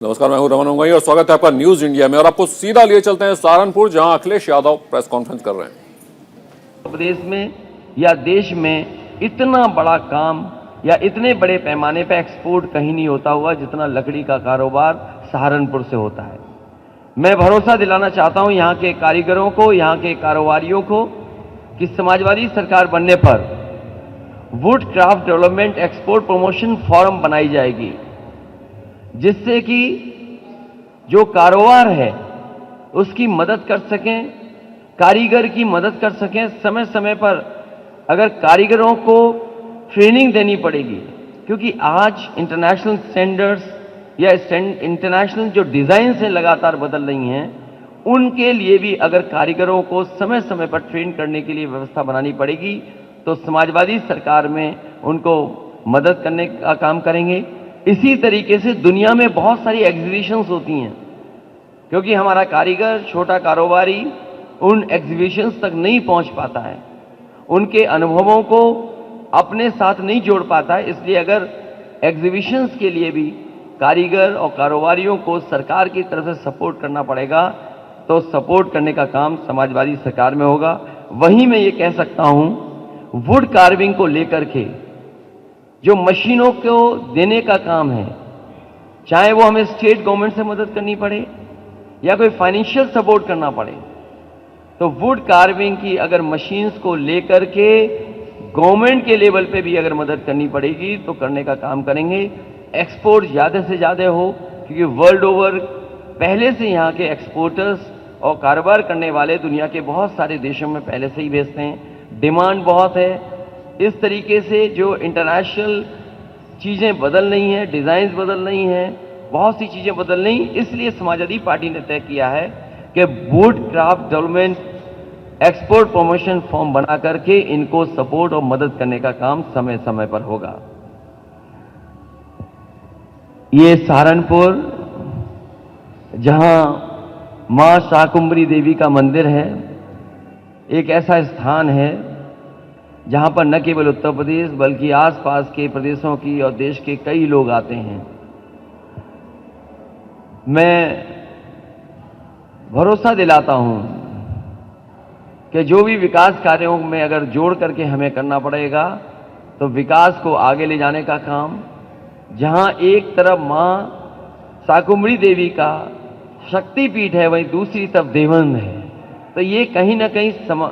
नमस्कार, मैं हूं रमन ओंगाई और स्वागत है आपका न्यूज इंडिया में। और आपको सीधा लिए चलते हैं सहारनपुर, जहां अखिलेश यादव प्रेस कॉन्फ्रेंस कर रहे हैं। प्रदेश में या देश में इतना बड़ा काम या इतने बड़े पैमाने पर एक्सपोर्ट कहीं नहीं होता हुआ जितना लकड़ी का कारोबार सहारनपुर से होता है। मैं भरोसा दिलाना चाहता हूं यहां के कारीगरों को, यहां के कारोबारियों को कि समाजवादी सरकार बनने पर would craft development export promotion forum बनाई जाएगी, जिससे कि जो कारोबार है उसकी मदद कर सकें, कारीगर की मदद कर सकें। समय समय पर अगर कारीगरों को ट्रेनिंग देनी पड़ेगी, क्योंकि आज इंटरनेशनल स्टैंडर्ड्स या इंटरनेशनल जो डिज़ाइन से लगातार बदल रही हैं, उनके लिए भी अगर कारीगरों को समय समय पर ट्रेन करने के लिए व्यवस्था बनानी पड़ेगी, तो समाजवादी सरकार में उनको मदद करने का काम करेंगे। इसी तरीके से दुनिया में बहुत सारी एग्जीबिशंस होती हैं, क्योंकि हमारा कारीगर, छोटा कारोबारी उन एग्जीबिशंस तक नहीं पहुंच पाता है, उनके अनुभवों को अपने साथ नहीं जोड़ पाता है। इसलिए अगर एग्जीबिशंस के लिए भी कारीगर और कारोबारियों को सरकार की तरफ से सपोर्ट करना पड़ेगा, तो सपोर्ट करने का काम समाजवादी सरकार में होगा। वहीं मैं ये कह सकता हूं, वुड कार्विंग को लेकर के जो मशीनों को देने का काम है, चाहे वो हमें स्टेट गवर्नमेंट से मदद करनी पड़े या कोई फाइनेंशियल सपोर्ट करना पड़े, तो वुड कार्विंग की अगर मशीन्स को लेकर के गवर्नमेंट के लेवल पे भी अगर मदद करनी पड़ेगी तो करने का काम करेंगे। एक्सपोर्ट ज़्यादा से ज़्यादा हो, क्योंकि वर्ल्ड ओवर पहले से यहाँ के एक्सपोर्टर्स और कारोबार करने वाले दुनिया के बहुत सारे देशों में पहले से ही भेजते हैं। डिमांड बहुत है। इस तरीके से जो इंटरनेशनल चीज़ें बदल रही हैं, डिज़ाइंस बदल रही हैं, बहुत सी चीज़ें बदल रही, इसलिए समाजवादी पार्टी ने तय किया है कि would craft development export promotion form बना करके इनको सपोर्ट और मदद करने का काम समय समय पर होगा। ये सहारनपुर, जहां मां शाकुंभरी देवी का मंदिर है, एक ऐसा स्थान है जहां पर न केवल उत्तर प्रदेश बल्कि आसपास के प्रदेशों की और देश के कई लोग आते हैं। मैं भरोसा दिलाता हूं कि जो भी विकास कार्यों में अगर जोड़ करके हमें करना पड़ेगा, तो विकास को आगे ले जाने का काम, जहां एक तरफ मां शाकुंभरी देवी का शक्तिपीठ है, वहीं दूसरी तरफ देवबंद है, तो ये कहीं ना कहीं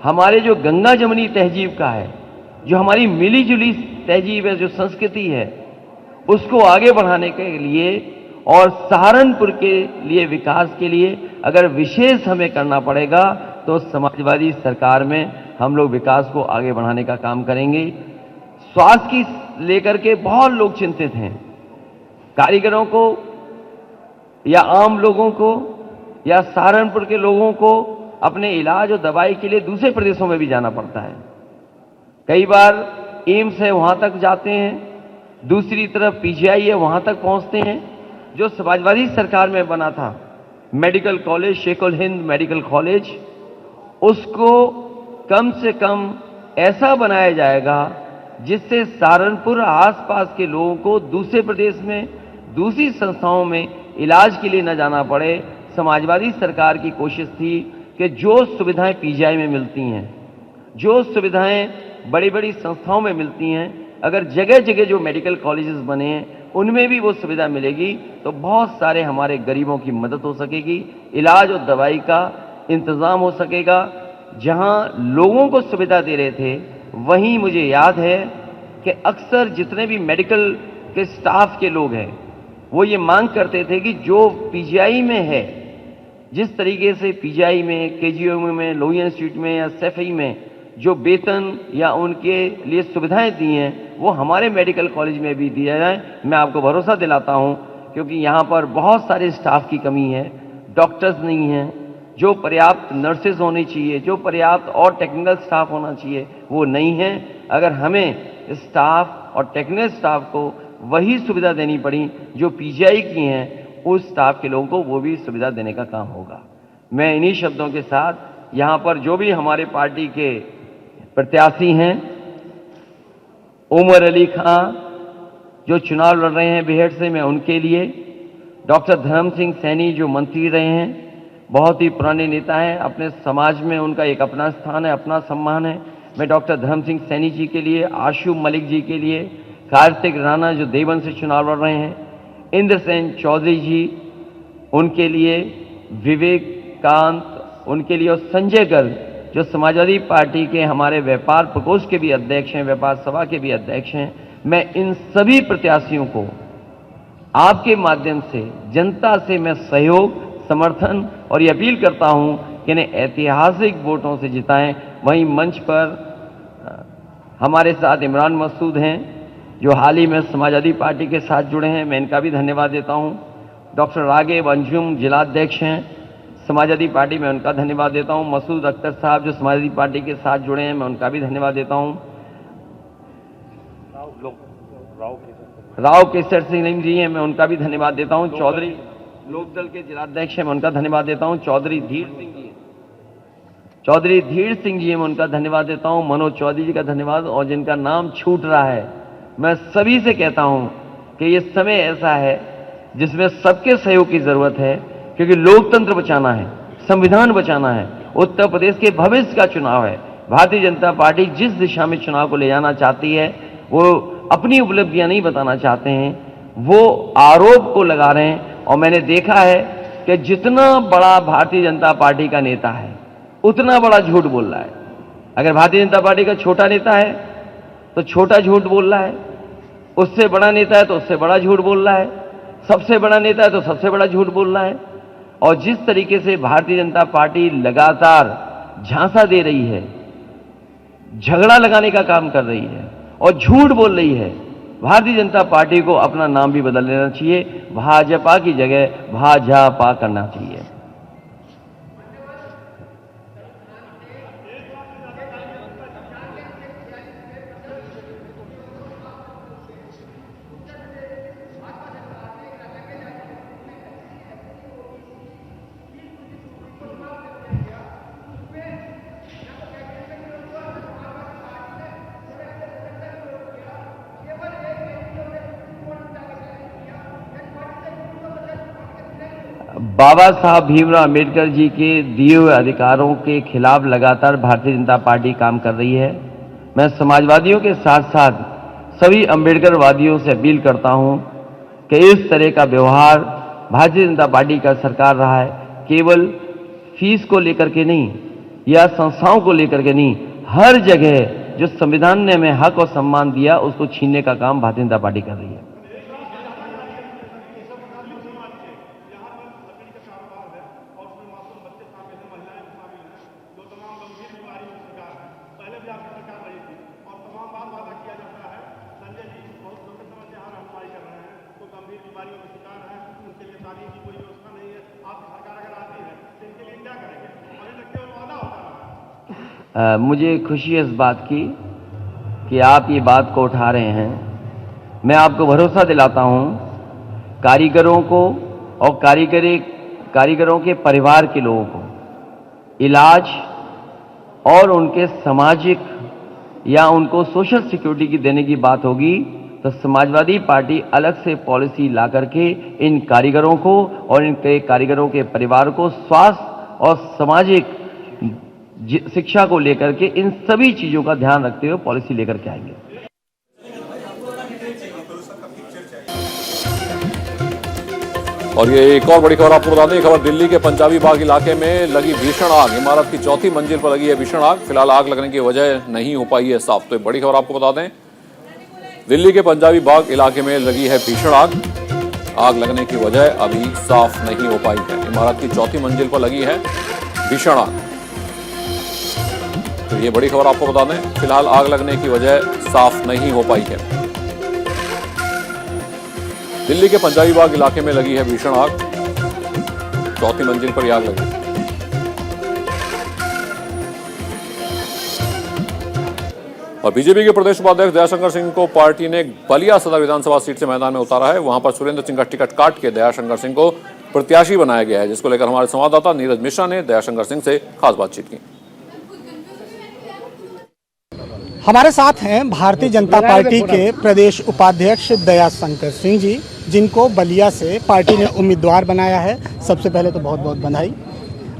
हमारे जो गंगा जमुनी तहजीब का है, जो हमारी मिली जुली तहजीब है, जो संस्कृति है, उसको आगे बढ़ाने के लिए और सहारनपुर के लिए विकास के लिए अगर विशेष हमें करना पड़ेगा, तो समाजवादी सरकार में हम लोग विकास को आगे बढ़ाने का काम करेंगे। स्वास्थ्य की लेकर के बहुत लोग चिंतित हैं। कारीगरों को या आम लोगों को या सहारनपुर के लोगों को अपने इलाज और दवाई के लिए दूसरे प्रदेशों में भी जाना पड़ता है। कई बार एम्स है, वहां तक जाते हैं, दूसरी तरफ पीजीआई है, वहां तक पहुंचते हैं। जो समाजवादी सरकार में बना था medical college, Sheikh ul Hind medical college, उसको कम से कम ऐसा बनाया जाएगा जिससे सहारनपुर आसपास के लोगों को दूसरे प्रदेश में, दूसरी संस्थाओं में इलाज के लिए न जाना पड़े। समाजवादी सरकार की कोशिश थी कि जो सुविधाएं पीजीआई में मिलती हैं, जो सुविधाएं बड़ी बड़ी संस्थाओं में मिलती हैं, अगर जगह जगह जो मेडिकल कॉलेजेस बने हैं उनमें भी वो सुविधा मिलेगी, तो बहुत सारे हमारे गरीबों की मदद हो सकेगी, इलाज और दवाई का इंतज़ाम हो सकेगा। जहां लोगों को सुविधा दे रहे थे, वहीं मुझे याद है कि अक्सर जितने भी मेडिकल के स्टाफ के लोग हैं, वो ये मांग करते थे कि जो पीजीआई में है, जिस तरीके से पीजीआई में, केजीएम में, लोहिया इंस्टीट्यूट में या सैफई में जो वेतन या उनके लिए सुविधाएं दी हैं, वो हमारे मेडिकल कॉलेज में भी दिया जाए। मैं आपको भरोसा दिलाता हूं, क्योंकि यहाँ पर बहुत सारे स्टाफ की कमी है, डॉक्टर्स नहीं हैं, जो पर्याप्त नर्सेज होनी चाहिए, जो पर्याप्त और टेक्निकल स्टाफ होना चाहिए, वो नहीं है। अगर हमें स्टाफ और टेक्निकल स्टाफ को वही सुविधा देनी पड़ी जो पीजीआई की हैं, उस स्टाफ के लोगों को वो भी सुविधा देने का काम होगा। मैं इन्हीं शब्दों के साथ यहाँ पर जो भी हमारे पार्टी के प्रत्याशी हैं, उमर अली खां जो चुनाव लड़ रहे हैं बेहट से, मैं उनके लिए डॉक्टर धर्म सिंह सैनी जो मंत्री रहे हैं, बहुत ही पुराने नेता हैं, अपने समाज में उनका एक अपना स्थान है, अपना सम्मान है। मैं डॉक्टर धर्म सिंह सैनी जी के लिए, आशु मलिक जी के लिए, कार्तिक राणा जो देवबंद से चुनाव लड़ रहे हैं, इंद्रसेन चौधरी जी उनके लिए, विवेकांत उनके लिए, और संजय गर्ग जो समाजवादी पार्टी के हमारे व्यापार प्रकोष्ठ के भी अध्यक्ष हैं, व्यापार सभा के भी अध्यक्ष हैं, मैं इन सभी प्रत्याशियों को आपके माध्यम से जनता से मैं सहयोग, समर्थन और ये अपील करता हूं कि इन्हें ऐतिहासिक वोटों से जिताएं। वहीं मंच पर हमारे साथ इमरान मसूद हैं जो हाल ही में समाजवादी पार्टी के साथ जुड़े हैं, मैं इनका भी धन्यवाद देता हूं। डॉक्टर रागिब अंजुम जिलाध्यक्ष हैं समाजवादी पार्टी में, उनका धन्यवाद देता हूं। मसूद अख्तर साहब जो समाजवादी पार्टी के साथ जुड़े हैं, मैं उनका भी धन्यवाद देता हूं। राव केसर सिंह जी हैं, मैं उनका भी धन्यवाद देता हूं। चौधरी लोकदल के जिलाध्यक्ष हैं, मैं उनका धन्यवाद देता हूं। चौधरी धीर सिंह जी हैं, मैं उनका धन्यवाद देता हूं। मनोज चौधरी जी का धन्यवाद, और जिनका नाम छूट रहा है, मैं सभी से कहता हूं कि ये समय ऐसा है जिसमें सबके सहयोग की जरूरत है, क्योंकि लोकतंत्र बचाना है, संविधान बचाना है, उत्तर प्रदेश के भविष्य का चुनाव है। भारतीय जनता पार्टी जिस दिशा में चुनाव को ले जाना चाहती है, वो अपनी उपलब्धियां नहीं बताना चाहते हैं, वो आरोप को लगा रहे हैं। और मैंने देखा है कि जितना बड़ा भारतीय जनता पार्टी का नेता है, उतना बड़ा झूठ बोल रहा है। अगर भारतीय जनता पार्टी का छोटा नेता है तो छोटा झूठ बोल रहा है, उससे बड़ा नेता है तो उससे बड़ा झूठ बोल रहा है, सबसे बड़ा नेता है तो सबसे बड़ा झूठ बोल रहा है। और जिस तरीके से भारतीय जनता पार्टी लगातार झांसा दे रही है, झगड़ा लगाने का काम कर रही है और झूठ बोल रही है, भारतीय जनता पार्टी को अपना नाम भी बदल लेना चाहिए, भाजपा की जगह भाजपा करना चाहिए। बाबा साहब भीमराव अम्बेडकर जी के दिए हुए अधिकारों के खिलाफ लगातार भारतीय जनता पार्टी काम कर रही है। मैं समाजवादियों के साथ साथ सभी अम्बेडकरवादियों से अपील करता हूं कि इस तरह का व्यवहार भारतीय जनता पार्टी का सरकार रहा है, केवल फीस को लेकर के नहीं या संस्थाओं को लेकर के नहीं, हर जगह जो संविधान ने हमें हक और सम्मान दिया उसको छीनने का काम भारतीय जनता पार्टी कर रही है। मुझे खुशी है इस बात की कि आप ये बात को उठा रहे हैं। मैं आपको भरोसा दिलाता हूं, कारीगरों को और कारीगरों के परिवार के लोगों को इलाज और उनके सामाजिक या उनको सोशल सिक्योरिटी की देने की बात होगी तो समाजवादी पार्टी अलग से पॉलिसी ला करके इन कारीगरों को और इनके कारीगरों के परिवार को स्वास्थ्य और सामाजिक शिक्षा को लेकर के इन सभी चीजों का ध्यान रखते हुए पॉलिसी लेकर के आएंगे। और ये एक और बड़ी खबर आपको बता दें, खबर दिल्ली के पंजाबी बाग इलाके में लगी भीषण आग। इमारत की चौथी मंजिल पर लगी है भीषण आग। फिलहाल आग लगने की वजह नहीं हो पाई है साफ। तो बड़ी खबर आपको बता दें, दिल्ली के पंजाबी बाग इलाके में लगी है भीषण आग। आग लगने की वजह अभी साफ नहीं हो पाई है। इमारत की चौथी मंजिल पर लगी है भीषण आग। तो ये बड़ी खबर आपको बता दें, फिलहाल आग लगने की वजह साफ नहीं हो पाई है। दिल्ली के पंजाबी बाग इलाके में लगी है भीषण आग। चौथी मंजिल पर आग लगी। और बीजेपी के प्रदेश उपाध्यक्ष दयाशंकर सिंह को पार्टी ने बलिया सदर विधानसभा सीट से मैदान में उतारा है। वहां पर सुरेंद्र सिंह का टिकट काट के दयाशंकर सिंह को प्रत्याशी बनाया गया है, जिसको लेकर हमारे संवाददाता नीरज मिश्रा ने दयाशंकर सिंह से खास बातचीत की। हमारे साथ हैं भारतीय जनता पार्टी के प्रदेश उपाध्यक्ष दयाशंकर सिंह जी, जिनको बलिया से पार्टी ने उम्मीदवार बनाया है। सबसे पहले तो बहुत बहुत बधाई।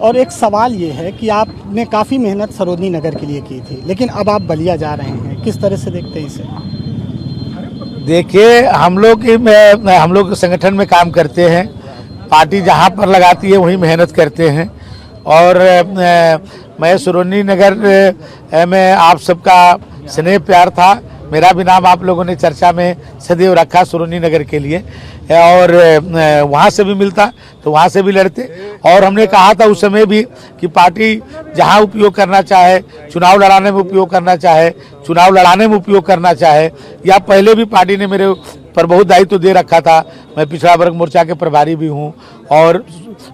और एक सवाल ये है कि आपने काफ़ी मेहनत सरोजनी नगर के लिए की थी, लेकिन अब आप बलिया जा रहे हैं, किस तरह से देखते हैं इसे? देखिए, हम लोग संगठन में काम करते हैं, पार्टी जहाँ पर लगाती है वहीं मेहनत करते हैं। और मैं सरोजनी नगर में आप सबका स्नेह प्यार था, मेरा भी नाम आप लोगों ने चर्चा में सदैव रखा सरोजनी नगर के लिए, और वहाँ से भी मिलता तो वहाँ से भी लड़ते। और हमने कहा था उस समय भी कि पार्टी जहाँ उपयोग करना चाहे, चुनाव लड़ाने में उपयोग करना चाहे, चुनाव लड़ाने में उपयोग करना चाहे, या पहले भी पार्टी ने मेरे पर बहुत दायित्व दे रखा था। मैं पिछड़ा वर्ग मोर्चा के प्रभारी भी हूँ और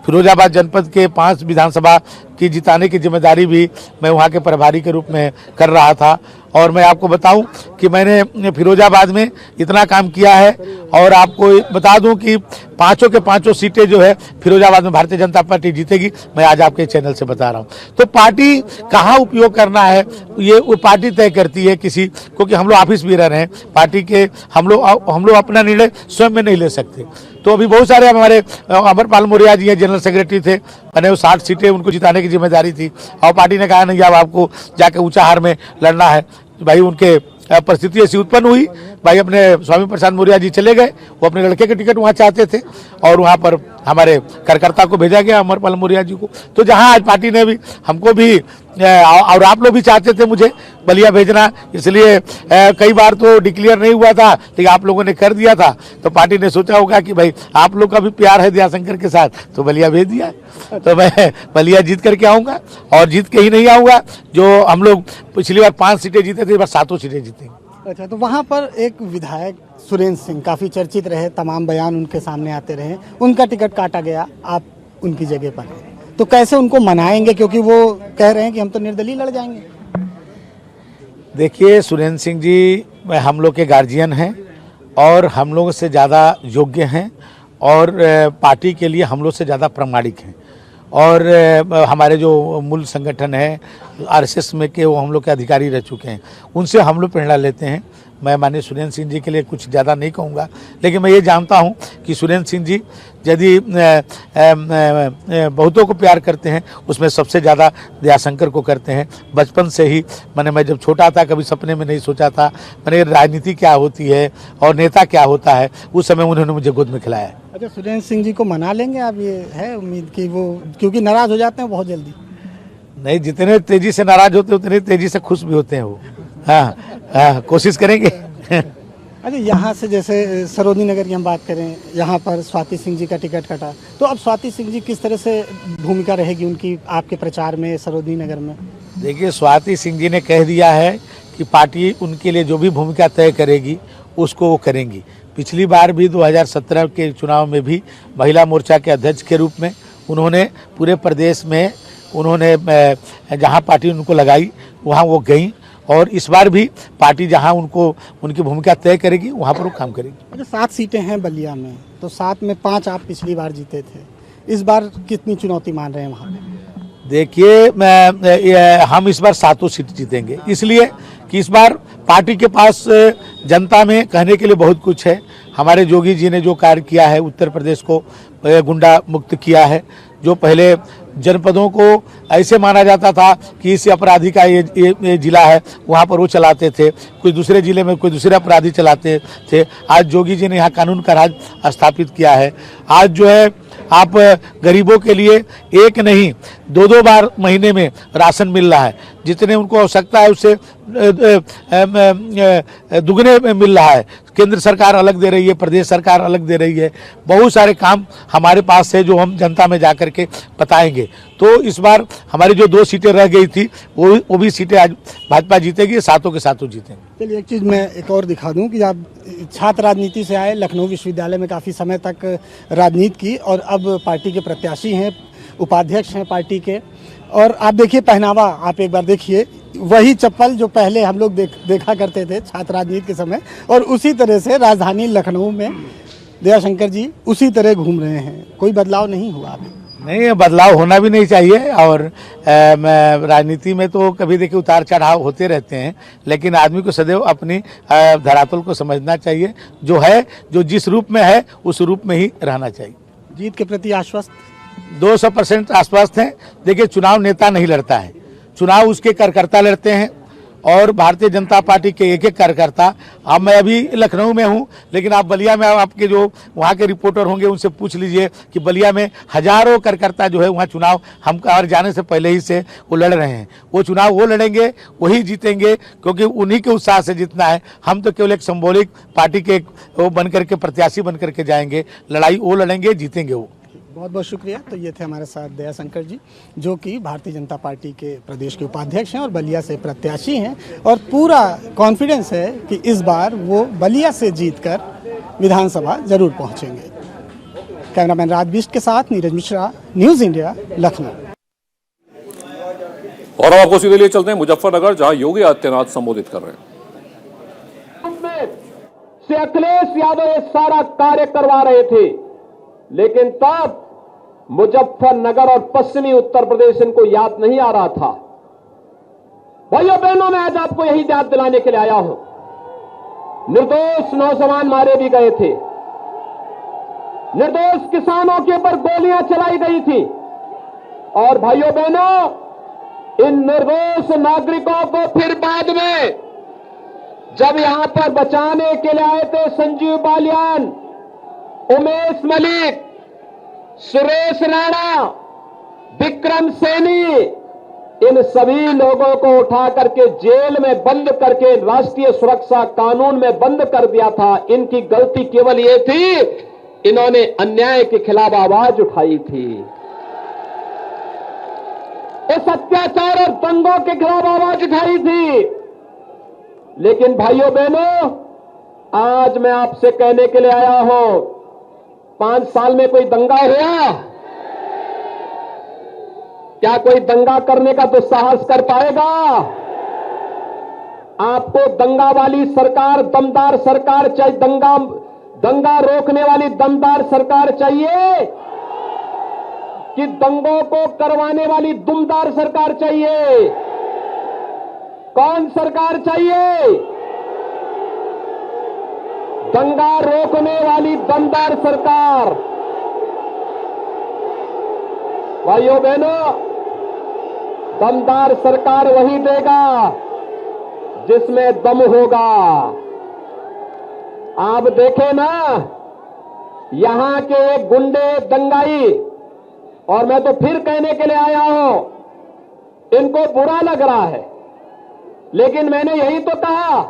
फिरोजाबाद जनपद के 5 विधानसभा की जिताने की जिम्मेदारी भी मैं वहाँ के प्रभारी के रूप में कर रहा था। और मैं आपको बताऊं कि मैंने फिरोजाबाद में इतना काम किया है, और आपको बता दूं कि 5 के 5 सीटें जो है फिरोजाबाद में भारतीय जनता पार्टी जीतेगी। मैं आज आपके चैनल से बता रहा हूं। तो पार्टी कहां उपयोग करना है ये वो पार्टी तय करती है, किसी क्योंकि हम लोग ऑफिस भी रह रहे हैं पार्टी के, हम लोग अपना निर्णय स्वयं में नहीं ले सकते। तो अभी बहुत सारे हमारे अमरपाल मौर्य जी हैं, जनरल सेक्रेटरी थे, मैंने वो 60 सीटें उनको जिताने की जिम्मेदारी थी, और पार्टी ने कहा नहीं अब आपको जाके ऊंचा हार में लड़ना है। भाई उनके परिस्थिति ऐसी उत्पन्न हुई, भाई अपने स्वामी प्रसाद मौर्य जी चले गए, वो अपने लड़के के टिकट वहाँ चाहते थे, और वहाँ पर हमारे कार्यकर्ता को भेजा गया अमरपाल मौर्य जी को। तो जहाँ आज पार्टी ने भी हमको भी, और आप लोग भी चाहते थे मुझे बलिया भेजना, इसलिए कई बार तो डिक्लेयर नहीं हुआ था, लेकिन आप लोगों ने कर दिया था, तो पार्टी ने सोचा होगा कि भाई आप लोग का भी प्यार है दयाशंकर के साथ, तो बलिया भेज दिया। तो मैं बलिया जीत करके आऊँगा, और जीत के ही नहीं आऊँगा, जो हम लोग पिछली बार 5 सीटें जीते थे, इस बार 7 सीटें जीतेंगे। अच्छा, तो वहाँ पर एक विधायक सुरेंद्र सिंह काफ़ी चर्चित रहे, तमाम बयान उनके सामने आते रहे, उनका टिकट काटा गया, आप उनकी जगह पर हैं, तो कैसे उनको मनाएंगे, क्योंकि वो कह रहे हैं कि हम तो निर्दलीय लड़ जाएंगे? देखिए, सुरेंद्र सिंह जी हम लोग के गार्जियन हैं, और हम लोग से ज़्यादा योग्य हैं, और पार्टी के लिए हम लोग से ज़्यादा प्रामाणिक हैं। और हमारे जो मूल संगठन है आरएसएस में के, वो हम लोग के अधिकारी रह चुके हैं, उनसे हम लोग प्रेरणा लेते हैं। मैं माननीय सुरेंद्र सिंह जी के लिए कुछ ज़्यादा नहीं कहूँगा, लेकिन मैं ये जानता हूँ कि सुरेंद्र सिंह जी यदि बहुतों को प्यार करते हैं, उसमें सबसे ज़्यादा दयाशंकर को करते हैं। बचपन से ही मैं जब छोटा था कभी सपने में नहीं सोचा था मैंने राजनीति क्या होती है और नेता क्या होता है, उस समय उन्होंने मुझे गोद में खिलाया। अच्छा, सुरेंद्र सिंह जी को मना लेंगे आप? ये है उम्मीद कि वो, क्योंकि नाराज़ हो जाते हैं बहुत जल्दी? नहीं, जितने तेज़ी से नाराज़ होते हैं उतनी तेज़ी से खुश भी होते हैं वो। हाँ, कोशिश करेंगे। अच्छा, यहाँ से जैसे सरोजनी नगर की हम बात करें, यहाँ पर स्वाति सिंह जी का टिकट कटा, तो अब स्वाति सिंह जी किस तरह से भूमिका रहेगी उनकी आपके प्रचार में सरोजनी नगर में? देखिए, स्वाति सिंह जी ने कह दिया है कि पार्टी उनके लिए जो भी भूमिका तय करेगी उसको वो करेंगी। पिछली बार भी 2017 के चुनाव में भी महिला मोर्चा के अध्यक्ष के रूप में उन्होंने पूरे प्रदेश में उन्होंने जहां पार्टी उनको लगाई वहां वो गई, और इस बार भी पार्टी जहां उनको उनकी भूमिका तय करेगी वहां पर वो काम करेगी। अच्छा, 7 सीटें हैं बलिया में, तो 7 में 5 आप पिछली बार जीते थे, इस बार कितनी चुनौती मान रहे हैं वहाँ पे? देखिए, हम इस बार 7 सीट जीतेंगे, इसलिए कि इस बार पार्टी के पास जनता में कहने के लिए बहुत कुछ है। हमारे योगी जी ने जो कार्य किया है, उत्तर प्रदेश को गुंडा मुक्त किया है। जो पहले जनपदों को ऐसे माना जाता था कि इस अपराधी का ये जिला है, वहाँ पर वो चलाते थे, कुछ दूसरे जिले में कोई दूसरे अपराधी चलाते थे। आज योगी जी ने यहाँ कानून का राज स्थापित किया है। आज जो है आप गरीबों के लिए एक नहीं 2-2 बार महीने में राशन मिल रहा है, जितने उनको आवश्यकता है उससे दुगने में मिल रहा है। केंद्र सरकार अलग दे रही है, प्रदेश सरकार अलग दे रही है। बहुत सारे काम हमारे पास है जो हम जनता में जाकर के बताएंगे। तो इस बार हमारी जो 2 सीटें रह गई थी वो भी सीटें आज भाजपा जीतेगी, 7 के 7 जीतेंगे। चलिए, एक चीज़ मैं एक और दिखा दूं कि आप छात्र राजनीति से आए, लखनऊ विश्वविद्यालय में काफ़ी समय तक राजनीति की, और अब पार्टी के प्रत्याशी हैं, उपाध्यक्ष हैं पार्टी के। और आप देखिए पहनावा, आप एक बार देखिए, वही चप्पल जो पहले हम लोग देखा करते थे छात्र राजनीति के समय, और उसी तरह से राजधानी लखनऊ में दयाशंकर जी उसी तरह घूम रहे हैं। कोई बदलाव नहीं हुआ अभी? नहीं, बदलाव होना भी नहीं चाहिए। और राजनीति में तो कभी देखिए उतार चढ़ाव होते रहते हैं, लेकिन आदमी को सदैव अपनी धरातल को समझना चाहिए। जो है, जो जिस रूप में है उस रूप में ही रहना चाहिए। जीत के प्रति आश्वस्त? 200% आश्वस्त हैं। देखिए, चुनाव नेता नहीं लड़ता है, चुनाव उसके कार्यकर्ता लड़ते हैं। और भारतीय जनता पार्टी के एक एक कार्यकर्ता, अब मैं अभी लखनऊ में हूं, लेकिन आप बलिया में आपके जो वहां के रिपोर्टर होंगे उनसे पूछ लीजिए कि बलिया में हजारों कार्यकर्ता जो है वहां चुनाव हम और जाने से पहले ही से वो लड़ रहे हैं। वो चुनाव वो लड़ेंगे, वही जीतेंगे, क्योंकि उन्हीं के उत्साह से जीतना है। हम तो केवल एक सिंबॉलिक पार्टी के वो बनकर के प्रत्याशी बनकर के जाएंगे। लड़ाई वो लड़ेंगे, जीतेंगे वो। बहुत बहुत शुक्रिया। तो ये थे हमारे साथ दयाशंकर जी, जो कि भारतीय जनता पार्टी के प्रदेश के उपाध्यक्ष हैं और बलिया से प्रत्याशी हैं, और पूरा कॉन्फिडेंस है कि इस बार वो बलिया से जीतकर विधानसभा जरूर पहुंचेंगे। कैमरामैन राज बिष्ट के साथ नीरज मिश्रा, न्यूज़ इंडिया, लखनऊ। और अब आपको सीधे लिए चलते हैं मुजफ्फरनगर, जहां योगी आदित्यनाथ संबोधित कर रहे हैं। से अखिलेश यादव ये सारा कार्य करवा रहे थे, लेकिन तब मुजफ्फरनगर और पश्चिमी उत्तर प्रदेश इनको याद नहीं आ रहा था। भाइयों बहनों, मैं आज आपको यही याद दिलाने के लिए आया हूं। निर्दोष नौजवान मारे भी गए थे, निर्दोष किसानों के ऊपर गोलियां चलाई गई थी, और भाइयों बहनों, इन निर्दोष नागरिकों को फिर बाद में जब यहां पर बचाने के लिए आए थे संजीव बालियान, उमेश मलिक, सुरेश राणा, विक्रम सैनी, इन सभी लोगों को उठा करके जेल में बंद करके राष्ट्रीय सुरक्षा कानून में बंद कर दिया था। इनकी गलती केवल ये थी, इन्होंने अन्याय के खिलाफ आवाज उठाई थी, इस अत्याचार और दंगों के खिलाफ आवाज उठाई थी। लेकिन भाइयों बहनों, आज मैं आपसे कहने के लिए आया हूं, 5 साल में कोई दंगा हुआ? क्या कोई दंगा करने का दुस्साहस कर पाएगा? आपको दंगा वाली सरकार, दमदार सरकार चाहिए, दंगा रोकने वाली दमदार सरकार चाहिए कि दंगों को करवाने वाली दुमदार सरकार चाहिए? कौन सरकार चाहिए? दंगा रोकने वाली दमदार सरकार। भाइयों बहनों, दमदार सरकार वही देगा जिसमें दम होगा। आप देखें ना, यहां के एक गुंडे दंगाई, और मैं तो फिर कहने के लिए आया हूं, इनको बुरा लग रहा है, लेकिन मैंने यही तो कहा,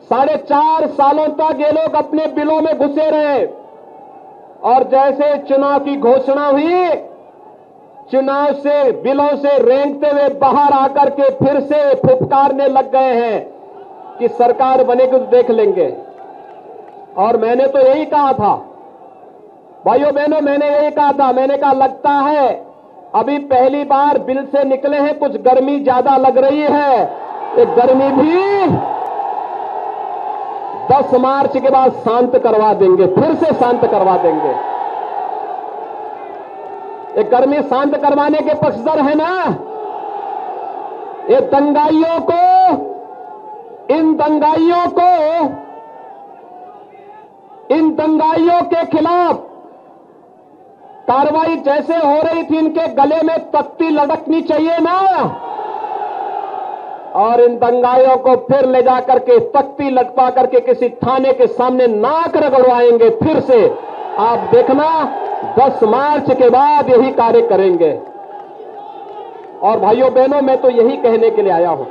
4.5 सालों तक ये लोग अपने बिलों में घुसे रहे, और जैसे चुनाव की घोषणा हुई, चुनाव से बिलों से रेंगते हुए बाहर आकर के फिर से फुफकारने लग गए हैं कि सरकार बनेगी तो देख लेंगे। और मैंने तो यही कहा था, भाइयों बहनों, मैंने यही कहा था, मैंने कहा लगता है अभी पहली बार बिल से निकले हैं, कुछ गर्मी ज्यादा लग रही है। ये गर्मी भी 10 मार्च के बाद शांत करवा देंगे, फिर से शांत करवा देंगे। एक गर्मी शांत करवाने के पक्षधर है ना, ये दंगाइयों को, इन दंगाइयों के खिलाफ कार्रवाई जैसे हो रही थी, इनके गले में तख्ती लटकनी चाहिए ना, और इन दंगाइयों को फिर ले जाकर के तख्ती लटका करके किसी थाने के सामने नाक रगड़वाएंगे फिर से। आप देखना, 10 मार्च के बाद यही कार्य करेंगे। और भाइयों बहनों, मैं तो यही कहने के लिए आया हूं,